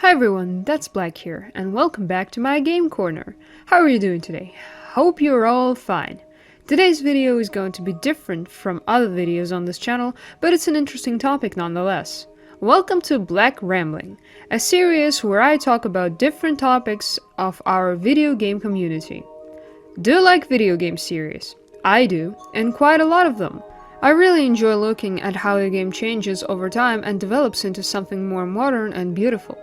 Hi everyone, that's Black here, and welcome back to my game corner. How are you doing today? Hope you're all fine. Today's video is going to be different from other videos on this channel, but it's an interesting topic nonetheless. Welcome to Black Rambling, a series where I talk about different topics of our video game community. Do you like video game series? I do, and quite a lot of them. I really enjoy looking at how a game changes over time and develops into something more modern and beautiful.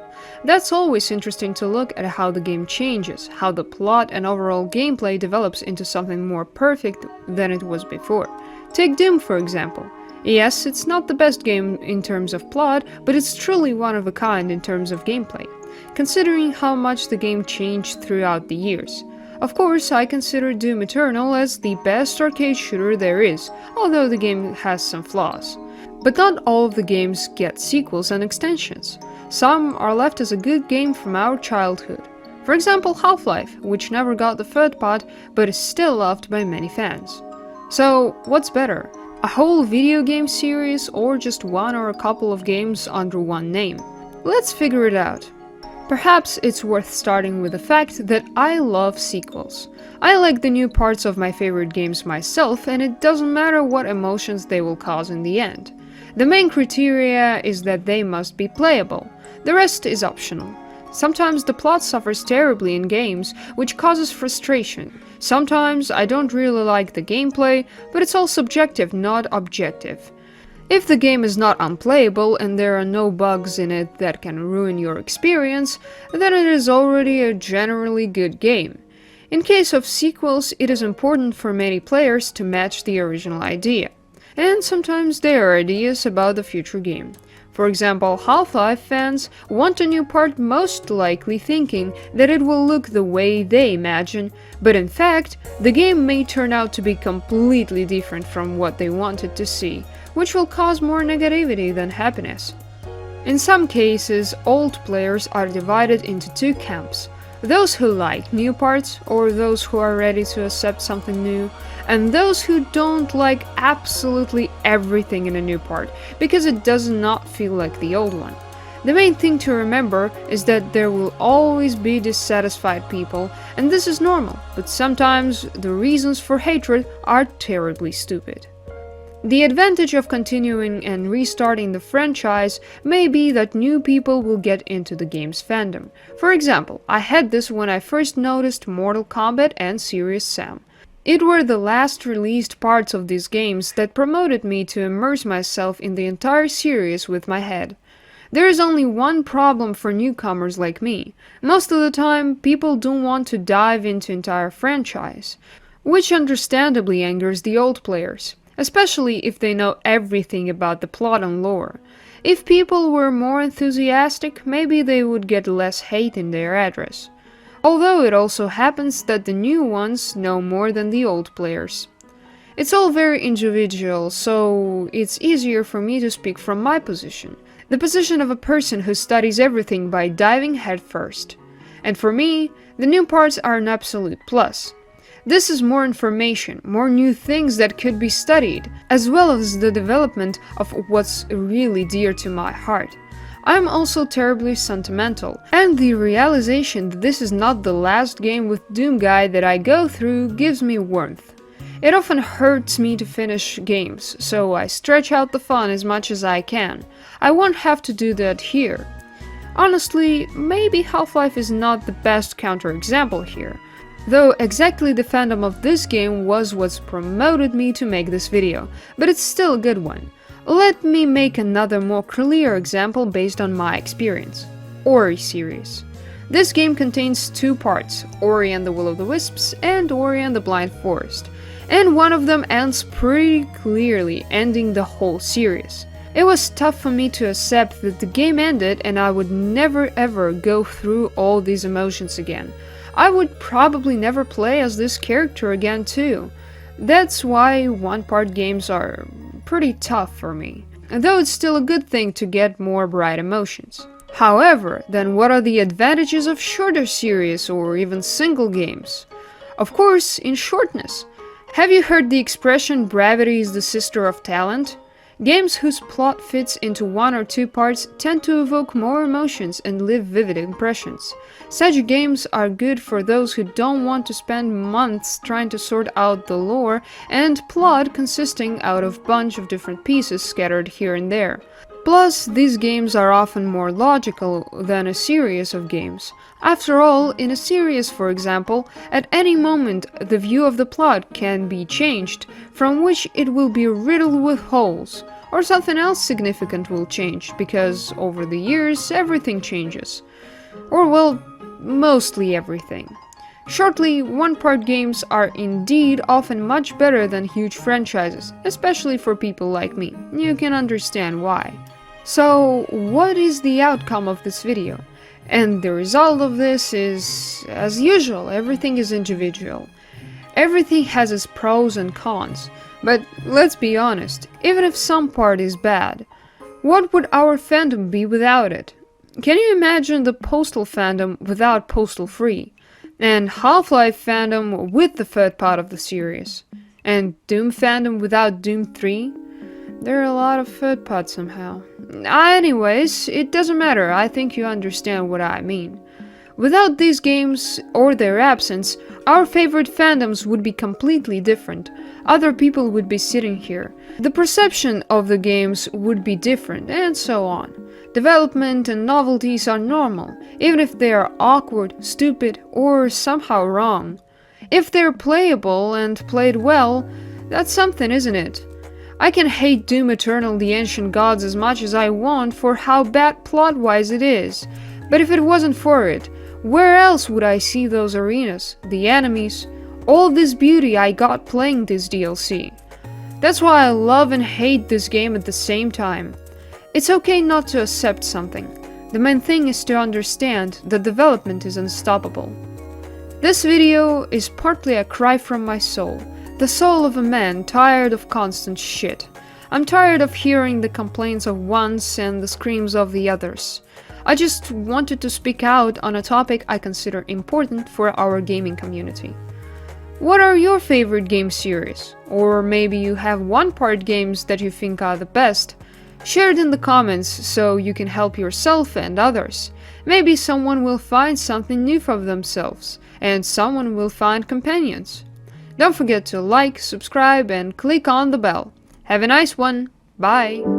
That's always interesting to look at how the game changes, how the plot and overall gameplay develops into something more perfect than it was before. Take Doom for example. Yes, it's not the best game in terms of plot, but it's truly one of a kind in terms of gameplay, considering how much the game changed throughout the years. Of course, I consider Doom Eternal as the best arcade shooter there is, although the game has some flaws. But not all of the games get sequels and extensions. Some are left as a good game from our childhood. For example, Half-Life, which never got the third part, but is still loved by many fans. So, what's better? A whole video game series or just one or a couple of games under one name? Let's figure it out. Perhaps it's worth starting with the fact that I love sequels. I like the new parts of my favorite games myself, and it doesn't matter what emotions they will cause in the end. The main criteria is that they must be playable. The rest is optional. Sometimes the plot suffers terribly in games, which causes frustration. Sometimes I don't really like the gameplay, but it's all subjective, not objective. If the game is not unplayable and there are no bugs in it that can ruin your experience, then it is already a generally good game. In case of sequels, it is important for many players to match the original idea. And sometimes there are ideas about the future game. For example, Half-Life fans want a new part most likely thinking that it will look the way they imagine, but in fact, the game may turn out to be completely different from what they wanted to see, which will cause more negativity than happiness. In some cases, old players are divided into two camps. Those who like new parts, or those who are ready to accept something new, and those who don't like absolutely everything in a new part, because it does not feel like the old one. The main thing to remember is that there will always be dissatisfied people, and this is normal, but sometimes the reasons for hatred are terribly stupid. The advantage of continuing and restarting the franchise may be that new people will get into the game's fandom. For example, I had this when I first noticed Mortal Kombat and Serious Sam. It were the last released parts of these games that promoted me to immerse myself in the entire series with my head. There is only one problem for newcomers like me. Most of the time, people don't want to dive into entire franchise, which understandably angers the old players. Especially if they know everything about the plot and lore. If people were more enthusiastic, maybe they would get less hate in their address. Although it also happens that the new ones know more than the old players. It's all very individual, so it's easier for me to speak from my position. The position of a person who studies everything by diving headfirst. And for me, the new parts are an absolute plus. This is more information, more new things that could be studied, as well as the development of what's really dear to my heart. I'm also terribly sentimental, and the realization that this is not the last game with Doom Guy that I go through gives me warmth. It often hurts me to finish games, so I stretch out the fun as much as I can. I won't have to do that here. Honestly, maybe Half-Life is not the best counterexample here. Though exactly the fandom of this game was what's promoted me to make this video, but it's still a good one. Let me make another more clear example based on my experience. Ori series. This game contains two parts, Ori and the Will of the Wisps and Ori and the Blind Forest, and one of them ends pretty clearly, ending the whole series. It was tough for me to accept that the game ended and I would never ever go through all these emotions again. I would probably never play as this character again too. That's why one-part games are pretty tough for me, though it's still a good thing to get more bright emotions. However, then what are the advantages of shorter series or even single games? Of course, in shortness. Have you heard the expression brevity is the sister of talent? Games whose plot fits into one or two parts tend to evoke more emotions and leave vivid impressions. Such games are good for those who don't want to spend months trying to sort out the lore and plot consisting out of a bunch of different pieces scattered here and there. Plus, these games are often more logical than a series of games. After all, in a series, for example, at any moment the view of the plot can be changed, from which it will be riddled with holes. Or something else significant will change, because over the years everything changes. Or well, mostly everything. Shortly, one-part games are indeed often much better than huge franchises, especially for people like me. You can understand why. So, what is the outcome of this video? And the result of this is, as usual, everything is individual. Everything has its pros and cons. But let's be honest, even if some part is bad, what would our fandom be without it? Can you imagine the Postal fandom without Postal 3? And Half-Life fandom with the third part of the series? And Doom fandom without Doom 3? There are a lot of third parts somehow. Anyways, it doesn't matter, I think you understand what I mean. Without these games, or their absence, our favorite fandoms would be completely different. Other people would be sitting here. The perception of the games would be different, and so on. Development and novelties are normal, even if they are awkward, stupid, or somehow wrong. If they're playable and played well, that's something, isn't it? I can hate Doom Eternal: The Ancient Gods as much as I want for how bad plot-wise it is. But if it wasn't for it, where else would I see those arenas, the enemies, all this beauty I got playing this DLC? That's why I love and hate this game at the same time. It's okay not to accept something. The main thing is to understand that development is unstoppable. This video is partly a cry from my soul. The soul of a man tired of constant shit. I'm tired of hearing the complaints of ones and the screams of the others. I just wanted to speak out on a topic I consider important for our gaming community. What are your favorite game series? Or maybe you have one-part games that you think are the best? Share it in the comments so you can help yourself and others. Maybe someone will find something new for themselves, and someone will find companions. Don't forget to like, subscribe, and click on the bell. Have a nice one. Bye!